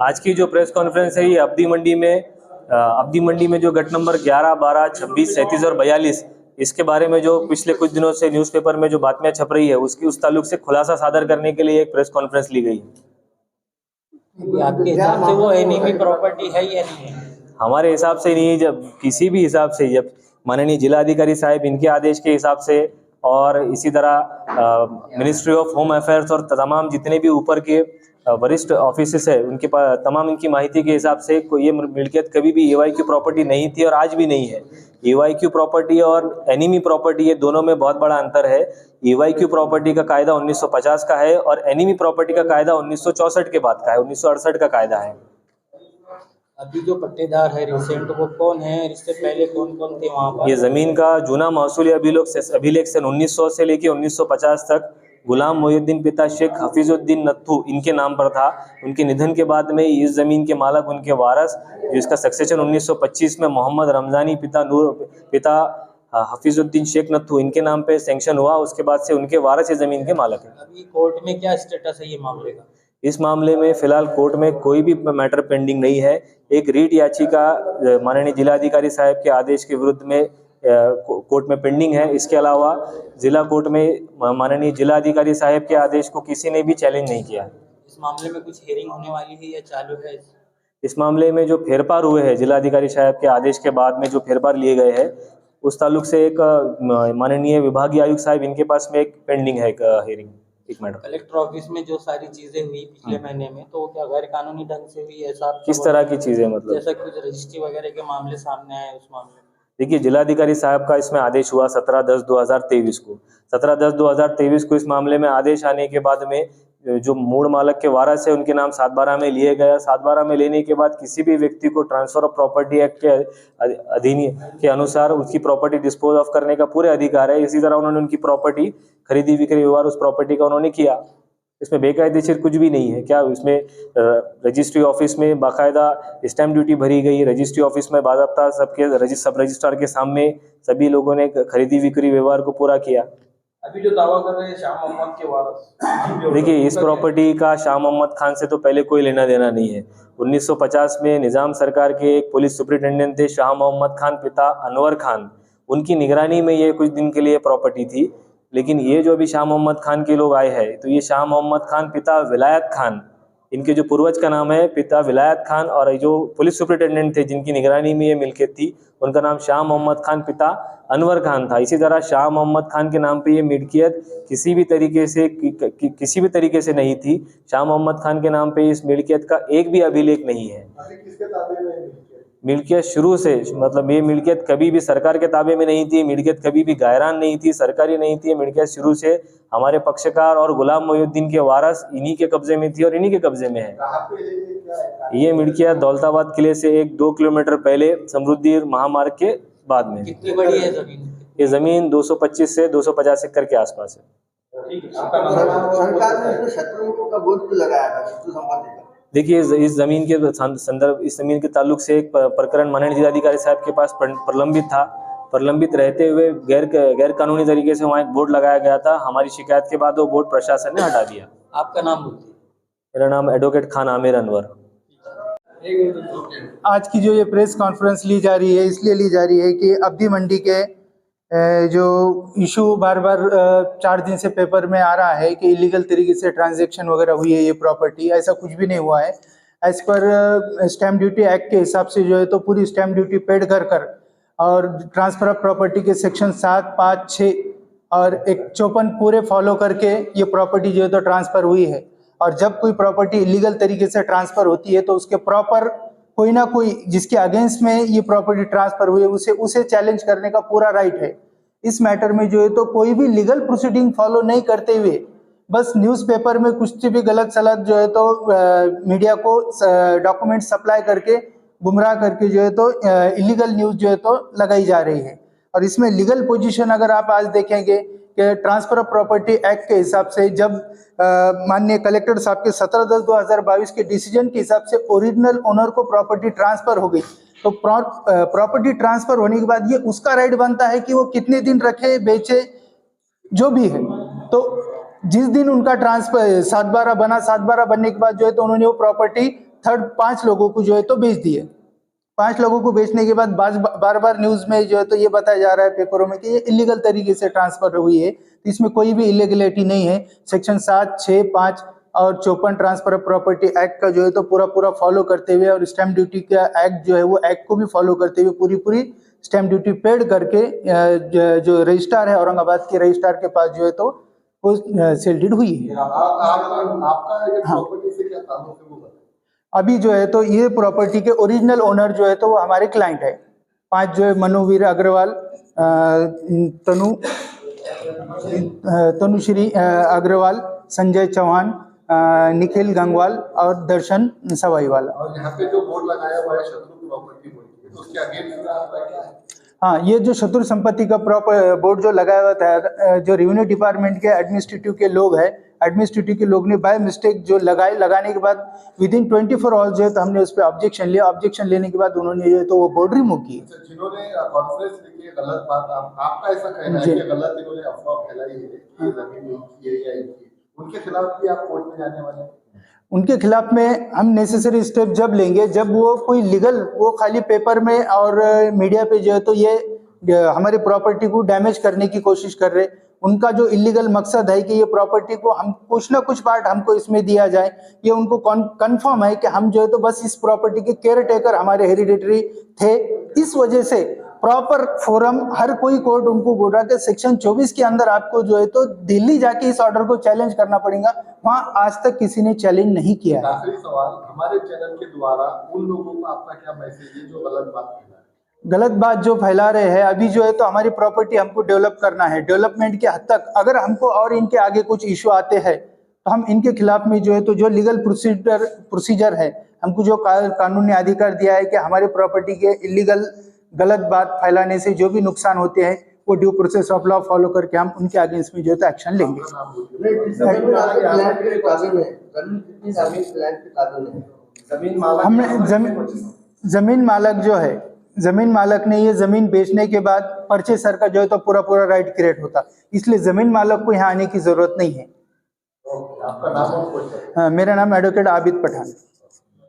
आज की जो प्रेस कॉन्फ्रेंस है ये अब्दी मंडी में जो गट नंबर 11, 12, 26, 37 और 42 इसके बारे में जो पिछले कुछ दिनों से न्यूज़पेपर में जो बातें छप रही है उस ताल्लुक से खुलासा सादर करने के लिए एक प्रेस कॉन्फ्रेंस ली गई। आपके हिसाब से वो एनिमी प्रॉपर्टी है या नहीं है? हमारे हिसाब से नहीं, जब किसी भी हिसाब से, जब माननीय जिलाधिकारी साहब इनके आदेश के हिसाब से और इसी तरह मिनिस्ट्री ऑफ होम अफेयर्स और तमाम जितने भी ऊपर के वरिष्ठ ऑफिसर्स है उनके पास तमाम इनकी माहिती के हिसाब से कोई ये मिल्कियत कभी भी EYQ प्रॉपर्टी नहीं थी और आज भी नहीं है। EYQ प्रॉपर्टी और एनिमी प्रॉपर्टी ये दोनों में बहुत बड़ा अंतर है। EYQ प्रॉपर्टी का कायदा 1950 का है और एनिमी प्रॉपर्टी का कायदा 1964 के बाद का है, 1968 का कायदा है। अभी जो पट्टेदार है रिसेंट वो कौन है, इससे पहले कौन कौन थे वहाँ पर? ये ज़मीन का जूना महसूली अभिलेख सन 1900 से लेके 1950 तक गुलाम मोहिउद्दीन पिता शेख हफीजुद्दीन नत्थू इनके नाम पर था। उनके निधन के बाद में इस ज़मीन के मालक उनके वारस, जो इसका सक्सेशन 1925 में मोहम्मद रमज़ानी पिता हफीजुद्दीन शेख नत्थू इनके नाम पे सैंक्शन हुआ। उसके बाद से उनके वारस ये ज़मीन के मालक हैं। अभी कोर्ट में क्या स्टेटस है ये मामले का? इस मामले में फिलहाल कोर्ट में कोई भी मैटर पेंडिंग नहीं है। एक रीट याचिका माननीय जिलाधिकारी साहब के आदेश के विरुद्ध में कोर्ट में पेंडिंग है। इसके अलावा जिला कोर्ट में माननीय जिलाधिकारी साहब के आदेश को किसी ने भी चैलेंज नहीं किया। इस मामले में कुछ हियरिंग होने वाली है या चालू है? इस मामले में जो फेरफार हुए हैं जिलाधिकारी साहब के आदेश के बाद में जो फेरफार लिए गए हैं उस ताल्लुक से एक माननीय विभागीय आयुक्त साहब इनके पास में एक पेंडिंग है एक हियरिंग। एक मैडम, कलेक्टर ऑफिस में जो सारी चीजें हुई पिछले महीने में, तो क्या गैर कानूनी ढंग से हुई? ऐसा किस तरह की चीजें, मतलब जैसा कुछ रजिस्ट्री वगैरह के मामले सामने आए उस मामले में? देखिए, जिलाधिकारी साहब का इसमें आदेश हुआ 17/10/2023 को। 17/10/2023 को इस मामले में आदेश आने के बाद में जो मूल मालक के वारस है उनके नाम 7/12 में लिए गया। 7/12 में लेने के बाद किसी भी व्यक्ति को ट्रांसफर ऑफ प्रॉपर्टी एक्ट के अधिनियम के अनुसार उसकी प्रॉपर्टी डिस्पोज ऑफ करने का पूरे अधिकार है। इसी तरह उन्होंने उनकी प्रॉपर्टी खरीदी बिक्री व्यवहार उस प्रॉपर्टी का उन्होंने किया। इसमें बेकायदेशीर कुछ भी नहीं है। क्या इसमें रजिस्ट्री ऑफिस में बाकायदा स्टैम्प ड्यूटी भरी गई, रजिस्ट्री ऑफिस में बाकायदा सब रजिस्ट्रार के सामने सभी लोगों ने खरीदी बिक्री व्यवहार को पूरा किया। अभी जो दावा कर रहे हैं शाह मोहम्मद के वारस, देखिए, इस प्रॉपर्टी का शाह मोहम्मद खान से तो पहले कोई लेना देना नहीं है। 1950 में निज़ाम सरकार के एक पुलिस सुपरिटेंडेंट थे शाह मोहम्मद खान पिता अनवर खान, उनकी निगरानी में ये कुछ दिन के लिए प्रॉपर्टी थी। लेकिन ये जो अभी शाह मोहम्मद खान के लोग आए हैं तो ये शाह मोहम्मद खान पिता विलायत खान, इनके जो पूर्वज का नाम है पिता विलायत खान, और जो पुलिस सुपरिटेंडेंट थे जिनकी निगरानी में ये मिल्कियत थी उनका नाम शाह मोहम्मद खान पिता अनवर खान था। इसी तरह शाह मोहम्मद खान के नाम पे ये मिल्कियत किसी भी तरीके से नहीं थी। शाह मोहम्मद खान के नाम पे इस मिल्कियत का एक भी अभिलेख नहीं है। मिल्कियत शुरू से, मतलब ये मिल्कियत कभी भी सरकार के ताबे में नहीं थी, मिल्कियत कभी भी गायरान नहीं थी, सरकारी नहीं थी। मिल्कियत शुरू से हमारे पक्षकार और गुलाम मोहिउद्दीन के वारस इन्हीं के कब्जे में थी और इन्हीं के कब्जे में है। ये मिल्कियत दौलताबाद किले से 1-2 किलोमीटर पहले समृद्धि महामार्ग के बाद में। कितनी बड़ी है जमीन? ये जमीन 225 से 250 एकड़ के आसपास है। सरकार ने शत्रुओं का बोझ क्यों लगाया था शत्रु संपत्ति का? देखिए, इस ज़मीन के संदर्भ, इस ज़मीन के ताल्लुक से एक प्रकरण माननीय जिलाधिकारी साहब के पास प्रलंबित था। प्रलंबित रहते हुए गैर कानूनी तरीके से वहाँ एक बोर्ड लगाया गया था। हमारी शिकायत के बाद वो बोर्ड प्रशासन ने हटा दिया। आपका नाम बोलिए। मेरा नाम एडवोकेट खान आमिर अनवर। आज की जो ये प्रेस कॉन्फ्रेंस ली जा रही है इसलिए ली जा रही है कि अब्दी मंडी के जो इशू बार बार 4 दिन से पेपर में आ रहा है कि इलीगल तरीके से ट्रांजैक्शन वगैरह हुई है ये प्रॉपर्टी, ऐसा कुछ भी नहीं हुआ है। As per stamp duty act के हिसाब से जो है तो पूरी स्टैम्प ड्यूटी पेड कर और ट्रांसफर ऑफ प्रॉपर्टी के सेक्शन 7, 5, 6 और 54 पूरे फॉलो करके ये प्रॉपर्टी जो है तो ट्रांसफ़र हुई है। और जब कोई प्रॉपर्टी इलीगल तरीके से ट्रांसफ़र होती है तो उसके प्रॉपर कोई ना कोई जिसके अगेंस्ट में ये प्रॉपर्टी ट्रांसफ़र हुई है उसे चैलेंज करने का पूरा राइट है। इस मैटर में जो है तो कोई भी लीगल प्रोसीडिंग फॉलो नहीं करते हुए बस न्यूज़पेपर में कुछ भी गलत सलत जो है तो मीडिया को डॉक्यूमेंट सप्लाई करके गुमराह करके जो है तो इलीगल न्यूज़ जो है तो लगाई जा रही है। और इसमें लीगल पोजीशन अगर आप आज देखेंगे कि ट्रांसफ़र ऑफ प्रॉपर्टी एक्ट के हिसाब से जब माननीय कलेक्टर साहब के 17/10/2022 के डिसीजन के हिसाब से ओरिजिनल ओनर को प्रॉपर्टी ट्रांसफ़र हो गई, तो प्रॉपर्टी ट्रांसफ़र होने के बाद ये उसका राइट बनता है कि वो कितने दिन रखे, बेचे, जो भी है। तो जिस दिन उनका ट्रांसफ़र 7/12 बना, 7/12 बनने के बाद जो है तो उन्होंने वो प्रॉपर्टी थर्ड 5 लोगों को जो है तो बेच दिए। 5 लोगों को बेचने के बाद बार बार न्यूज में जो है तो ये बताया जा रहा है पेपरों में कि ये इलीगल तरीके से ट्रांसफर हुई है, तो इसमें कोई भी इलीगलिटी नहीं है। सेक्शन 7, 6, 5 और 54 ट्रांसफर ऑफ प्रॉपर्टी एक्ट का जो है तो पूरा फॉलो करते हुए और स्टैम्प ड्यूटी का एक्ट जो है वो एक्ट को भी फॉलो करते हुए पूरी स्टैम्प ड्यूटी पेड करके जो रजिस्ट्रार है औरंगाबाद के रजिस्ट्रार के पास जो है तो वो सेल डीड हुई है। आपका ये हाँ। प्रॉपर्टी से क्या ताल्लुक है वो बताइए। अभी जो है तो ये प्रॉपर्टी के ओरिजिनल ओनर जो है तो वो हमारे क्लाइंट है। 5 जो है मनोवीर अग्रवाल, तनुश्री अग्रवाल, संजय चौहान, निखिल गंगवाल और दर्शन सवाईवाला। और यहाँ पे जो बोर्ड लगाया हुआ है शत्रु प्रॉपर्टी बोर्ड, तो उसके अगेंस्ट आपका क्या है? हाँ, ये जो शत्रु संपत्ति का बोर्ड जो लगाया हुआ था, जो रेवेन्यू डिपार्टमेंट के एडमिनिस्ट्रेटिव के लोग हैं, एडमिनिस्ट्रेटिव के लोग ने बाय मिस्टेक जो लगाने के बाद विदिन 24 आवर्स जो है तो हमने उस पर ऑब्जेक्शन लिया। ऑब्जेक्शन लेने के बाद उन्होंने जो है तो वो बोर्ड रिमूव की। जिन्होंने कॉन्फ्रेंस लिखी है गलत बात, आपका ऐसा कहना है कि गलत इन्होंने अफवाह फैलाई है कि जमीन इनकी है या इनकी, उनके खिलाफ भी आप कोर्ट में जाने वाले हैं? उनके खिलाफ में हम नेसेसरी स्टेप जब लेंगे जब वो कोई लीगल, वो खाली पेपर में और मीडिया पे जो है तो ये हमारी प्रॉपर्टी को डैमेज करने की कोशिश कर रहे। उनका जो इलीगल मकसद है कि ये प्रॉपर्टी को हम कुछ ना कुछ पार्ट हमको इसमें दिया जाए, ये उनको कंफर्म है कि हम जो है तो बस इस प्रॉपर्टी के केयर टेकर हमारे हेरिडेटरी थे। इस वजह से प्रॉपर फोरम हर कोई कोर्ट उनको बोल रहा है कि सेक्शन 24 के अंदर आपको जो है तो दिल्ली जाके इस ऑर्डर को चैलेंज करना पड़ेगा। वहां आज तक किसी ने चैलेंज नहीं किया है। आखिरी सवाल, हमारे चैनल के द्वारा उन लोगों को आपका क्या मैसेज है जो गलत बात फैला रहे हैं? गलत बात जो फैला रहे हैं, अभी जो है तो हमारी प्रॉपर्टी हमको डेवलप करना है। डेवलपमेंट के हद तक अगर हमको और इनके आगे कुछ इशू आते हैं तो हम इनके खिलाफ में जो है तो जो लीगल प्रोसीजर है, हमको जो कानून ने अधिकार दिया है कि हमारे प्रॉपर्टी के इलीगल गलत बात फैलाने से जो भी नुकसान होते हैं वो due process of law follow करके हम उनके अगेंस्ट में जो है तो एक्शन लेंगे। हमने जमीन मालक जो है, जमीन मालक ने ये जमीन बेचने के बाद परचेसर का जो है तो पूरा राइट क्रिएट होता, इसलिए जमीन मालक को यहाँ आने की जरूरत नहीं है। आपका नाम और कोई? मेरा नाम एडवोकेट आबिद पठान।